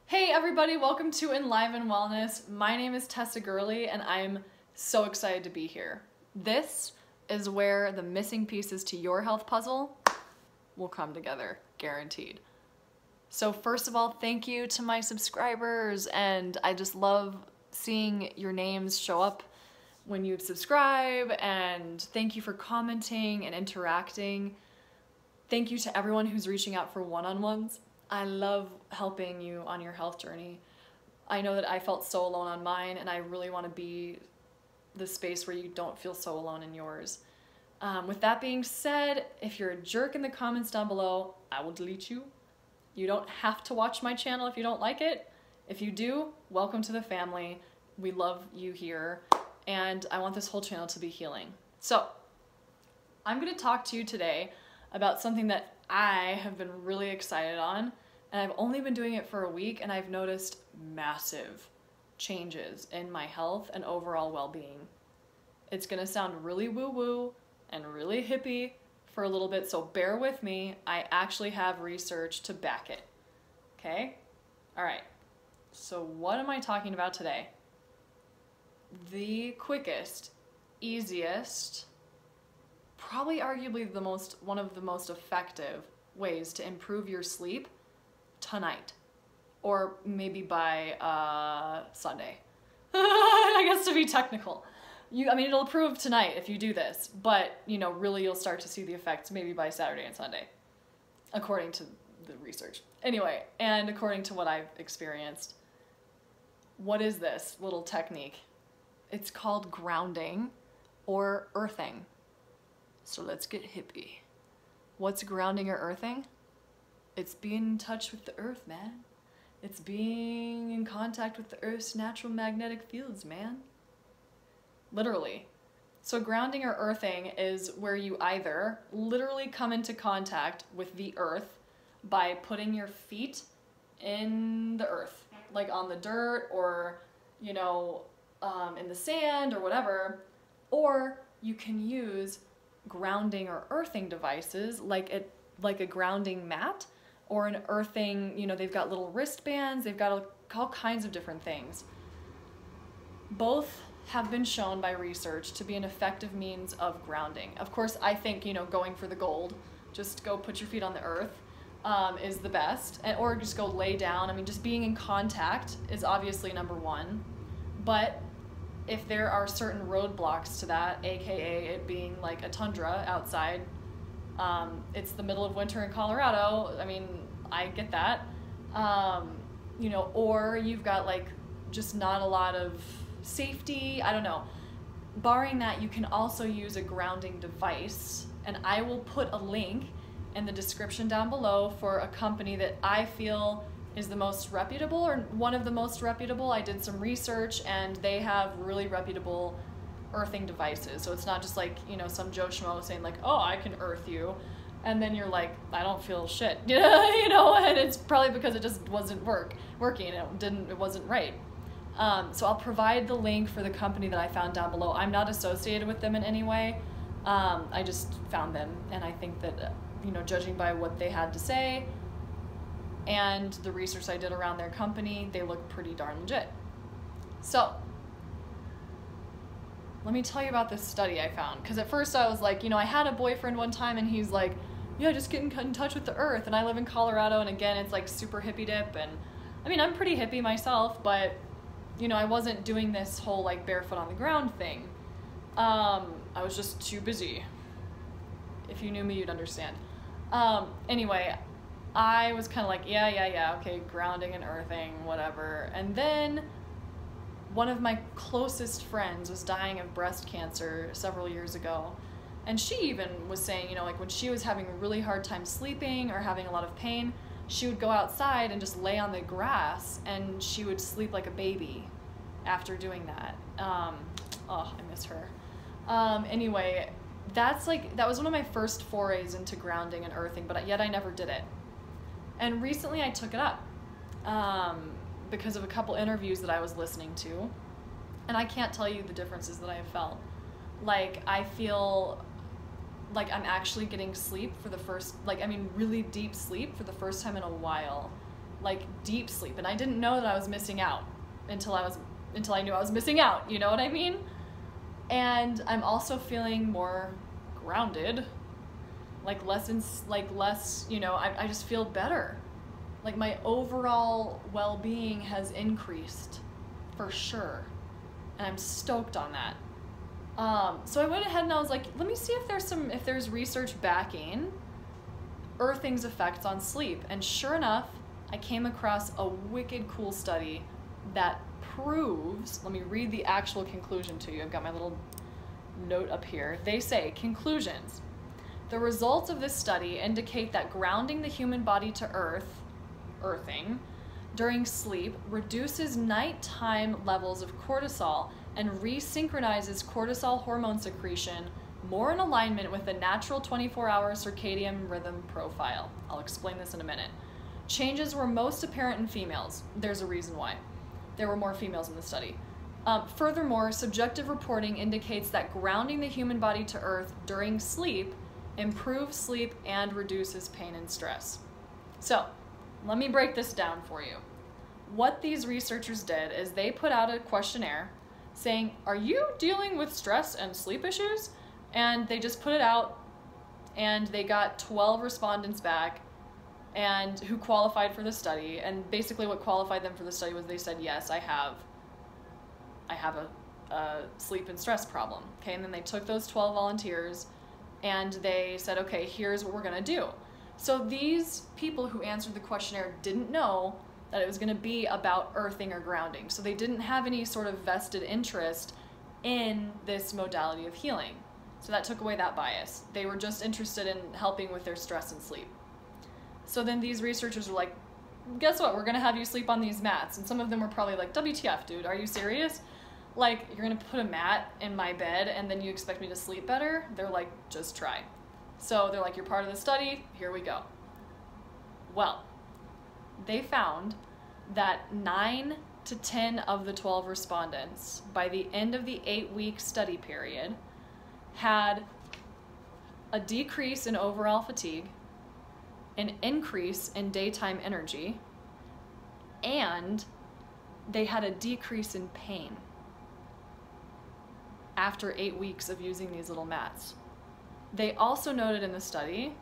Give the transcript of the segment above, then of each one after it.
Hey everybody, welcome to Enliven Wellness. My name is Tessa Gurley and I'm so excited to be here. This is where the missing pieces to your health puzzle will come together, guaranteed. So first of all, thank you to my subscribers, and I just love seeing your names show up when you subscribe, and thank you for commenting and interacting. Thank you to everyone who's reaching out for one-on-ones. I love helping you on your health journey. I know that I felt so alone on mine, and I really want to be the space where you don't feel so alone in yours. With that being said, if you're a jerk in the comments down below, I will delete you. You don't have to watch my channel if you don't like it. If you do, welcome to the family. We love you here, and I want this whole channel to be healing. So, I'm going to talk to you today about something that I have been really excited on, and I've only been doing it for a week, and I've noticed massive changes in my health and overall well-being. It's gonna sound really woo-woo and really hippie for a little bit, so bear with me. I actually have research to back it, okay? All right, so what am I talking about today? The quickest, easiest, probably arguably one of the most effective ways to improve your sleep tonight, or maybe by Sunday. I guess to be technical. It'll improve tonight if you do this, but really you'll start to see the effects maybe by Saturday and Sunday, according to the research. Anyway, and according to what I've experienced. What is this little technique? It's called grounding or earthing. So let's get hippie. What's grounding or earthing? It's being in touch with the earth, man. It's being in contact with the earth's natural magnetic fields, man. Literally. So grounding or earthing is where you either literally come into contact with the earth by putting your feet in the earth, like on the dirt or, in the sand or whatever, or you can use grounding or earthing devices like a grounding mat or an earthing, they've got little wristbands, they've got all kinds of different things. Both have been shown by research to be an effective means of grounding. Of course, I think, going for the gold, just go put your feet on the earth is the best, or just go lay down. Just being in contact is obviously number one, but if there are certain roadblocks to that, aka it being like a tundra outside, it's the middle of winter in Colorado, I get that, or you've got just not a lot of safety, I don't know. Barring that, you can also use a grounding device, and I will put a link in the description down below for a company that I feel is the most reputable, or one of the most reputable. I did some research and they have really reputable earthing devices. So it's not just some Joe Schmo saying oh, I can earth you. And then you're like, I don't feel shit, and it's probably because it just wasn't working. It wasn't right. So I'll provide the link for the company that I found down below. I'm not associated with them in any way. I just found them, and I think that, judging by what they had to say, and the research I did around their company, they look pretty darn legit. So, let me tell you about this study I found, because at first I was like, I had a boyfriend one time and he's like, yeah, just get in touch with the earth, and I live in Colorado, and again, it's super hippie dip, and I'm pretty hippie myself, but, I wasn't doing this whole barefoot on the ground thing. I was just too busy. If you knew me, you'd understand. Anyway, I was kind of yeah, okay, grounding and earthing, whatever. And then one of my closest friends was dying of breast cancer several years ago. And she even was saying, when she was having a really hard time sleeping or having a lot of pain, she would go outside and just lay on the grass and she would sleep like a baby after doing that. Oh, I miss her. Anyway, that was one of my first forays into grounding and earthing, but yet I never did it. And recently I took it up because of a couple interviews that I was listening to, and I can't tell you the differences that I have felt. I feel like I'm actually getting sleep for the first, really deep sleep for the first time in a while. like deep sleep. And I didn't know that I was missing out until I knew I was missing out, you know what I mean? And I'm also feeling more grounded, less, you know, I just feel better. Like my overall well-being has increased for sure. And I'm stoked on that. So I went ahead and I was like, let me see if there's research backing earthing's effects on sleep. And sure enough, I came across a wicked cool study that proves, let me read the actual conclusion to you. I've got my little note up here. They say, conclusions. The results of this study indicate that grounding the human body to earthing, during sleep reduces nighttime levels of cortisol and resynchronizes cortisol hormone secretion more in alignment with the natural 24-hour circadian rhythm profile. I'll explain this in a minute. Changes were most apparent in females. There's a reason why. There were more females in the study. Furthermore, subjective reporting indicates that grounding the human body to earth during sleep improves sleep and reduces pain and stress. So, let me break this down for you. What these researchers did is they put out a questionnaire saying, are you dealing with stress and sleep issues? And they just put it out, and they got 12 respondents back and who qualified for the study. And basically what qualified them for the study was they said, yes, I have a sleep and stress problem. Okay, and then they took those 12 volunteers and they said, okay, here's what we're gonna do. So these people who answered the questionnaire didn't know that it was gonna be about earthing or grounding. So they didn't have any sort of vested interest in this modality of healing. So that took away that bias. They were just interested in helping with their stress and sleep. So then these researchers were like, guess what, we're gonna have you sleep on these mats. And some of them were probably like, WTF, dude, are you serious? Like, you're gonna put a mat in my bed and then you expect me to sleep better? They're like, just try. So they're like, you're part of the study, here we go. Well, they found that 9 to 10 of the 12 respondents, by the end of the 8-week study period, had a decrease in overall fatigue, an increase in daytime energy, and they had a decrease in pain after 8 weeks of using these little mats. They also noted in the study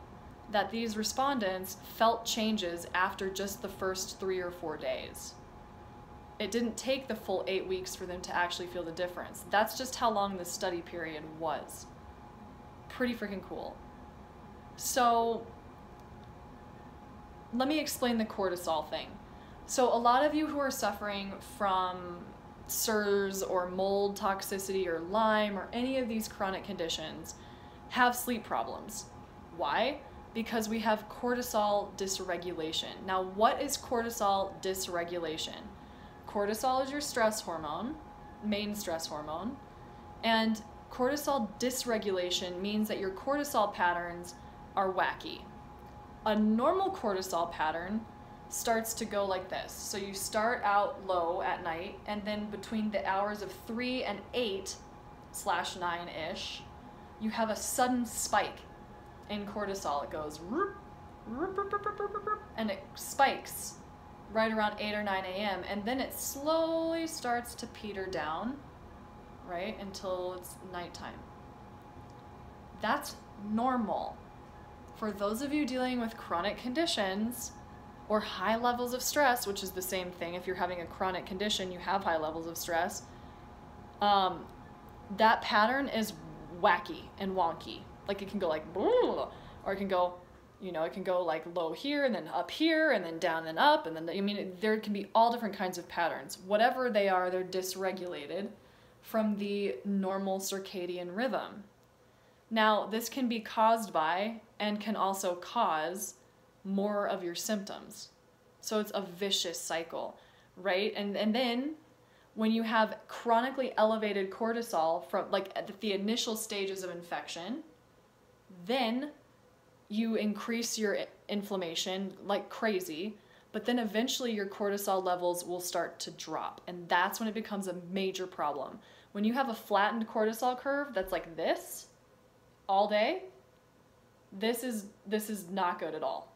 that these respondents felt changes after just the first 3 or 4 days. It didn't take the full 8 weeks for them to actually feel the difference. That's just how long the study period was. Pretty freaking cool. So let me explain the cortisol thing. So a lot of you who are suffering from SIRS or mold toxicity or Lyme or any of these chronic conditions have sleep problems. Why? Because we have cortisol dysregulation. Now, what is cortisol dysregulation? Cortisol is your stress hormone, main stress hormone, and cortisol dysregulation means that your cortisol patterns are wacky. A normal cortisol pattern starts to go like this. So you start out low at night, and then between the hours of 3 and 8/9-ish, you have a sudden spike in cortisol. It goes and it spikes right around 8 or 9 a.m. and then it slowly starts to peter down, right, until it's nighttime. That's normal. For those of you dealing with chronic conditions or high levels of stress, which is the same thing, if you're having a chronic condition, you have high levels of stress, that pattern is wacky and wonky. Like it can go like, or it can go, you know, it can go like low here and then up here and then down and up. And then, I mean, there can be all different kinds of patterns. Whatever they are, they're dysregulated from the normal circadian rhythm. Now, this can be caused by and can also cause more of your symptoms. So it's a vicious cycle, right? And then when you have chronically elevated cortisol from like at the initial stages of infection, then you increase your inflammation like crazy, but then eventually your cortisol levels will start to drop. And that's when it becomes a major problem. When you have a flattened cortisol curve that's like this all day, this is not good at all.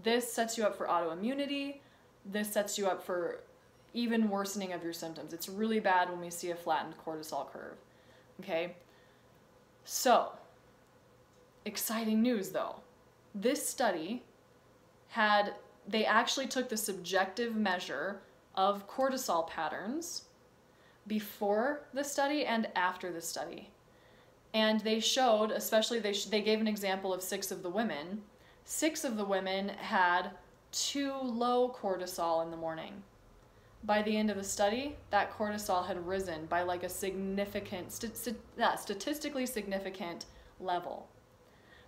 This sets you up for autoimmunity, this sets you up for even worsening of your symptoms. It's really bad when we see a flattened cortisol curve, okay? So, exciting news though. This study they actually took the subjective measure of cortisol patterns before the study and after the study. And they showed, especially they gave an example of 6 of the women. 6 of the women had too low cortisol in the morning. By the end of the study, that cortisol had risen by like a significant, statistically significant level.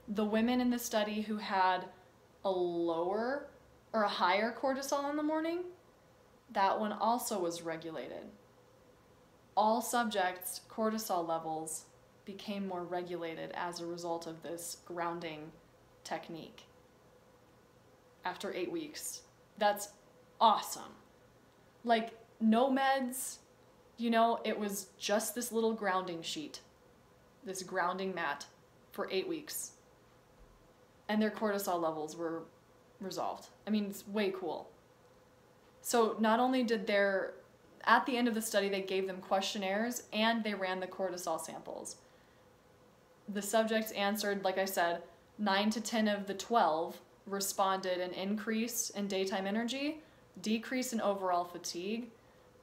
The women in the study who had a lower or a higher cortisol in the morning, that one also was regulated. All subjects' cortisol levels became more regulated as a result of this grounding technique after 8 weeks. That's awesome. Like, no meds, you know, it was just this little grounding sheet, this grounding mat for 8 weeks. And their cortisol levels were resolved. I mean, it's way cool. So not only did at the end of the study, they gave them questionnaires and they ran the cortisol samples. The subjects answered, like I said, 9 to 10 of the 12 responded an increase in daytime energy, decrease in overall fatigue,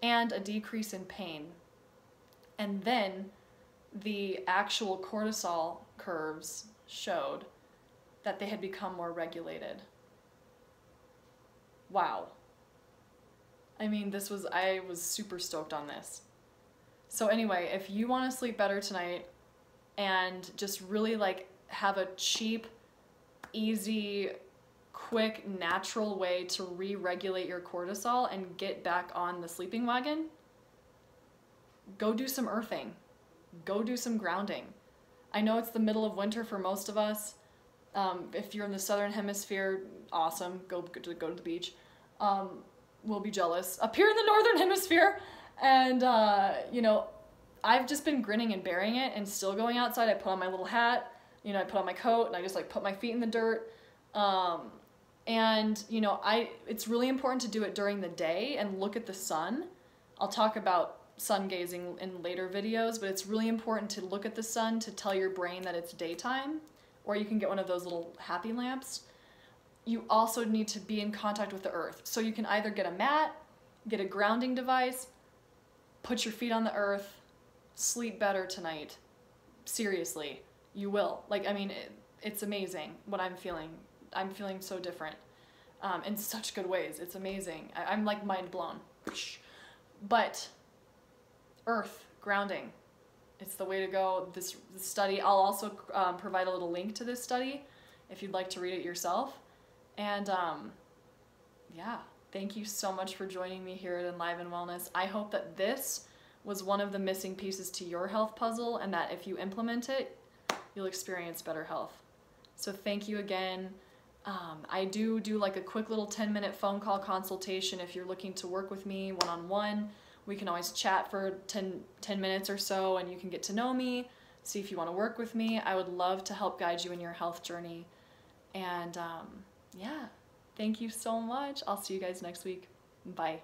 and a decrease in pain. And then the actual cortisol curves showed that they had become more regulated. Wow. I mean, I was super stoked on this. So anyway, if you want to sleep better tonight and just really like have a cheap, easy, quick, natural way to re-regulate your cortisol and get back on the sleeping wagon, go do some earthing. Go do some grounding. I know it's the middle of winter for most of us. If you're in the southern hemisphere, awesome, go to the beach. We'll be jealous. Up here in the northern hemisphere, and you know, I've just been grinning and bearing it and still going outside. I put on my little hat, you know, I put on my coat and I just like put my feet in the dirt. And you know, it's really important to do it during the day and look at the sun. I'll talk about sun gazing in later videos, but it's really important to look at the sun to tell your brain that it's daytime, or you can get one of those little happy lamps. You also need to be in contact with the earth. So you can either get a mat, get a grounding device, put your feet on the earth, sleep better tonight. Seriously, you will. Like, I mean, it's amazing what I'm feeling. I'm feeling so different in such good ways. It's amazing. I'm like mind blown. But earth, grounding, it's the way to go. This study, I'll also provide a little link to this study if you'd like to read it yourself. And yeah, thank you so much for joining me here at Enliven Wellness. I hope that this was one of the missing pieces to your health puzzle, and that if you implement it, you'll experience better health. So thank you again. I do like a quick little 10-minute phone call consultation if you're looking to work with me one-on-one. We can always chat for 10 minutes or so, and you can get to know me, see if you want to work with me. I would love to help guide you in your health journey. And yeah, thank you so much. I'll see you guys next week. Bye.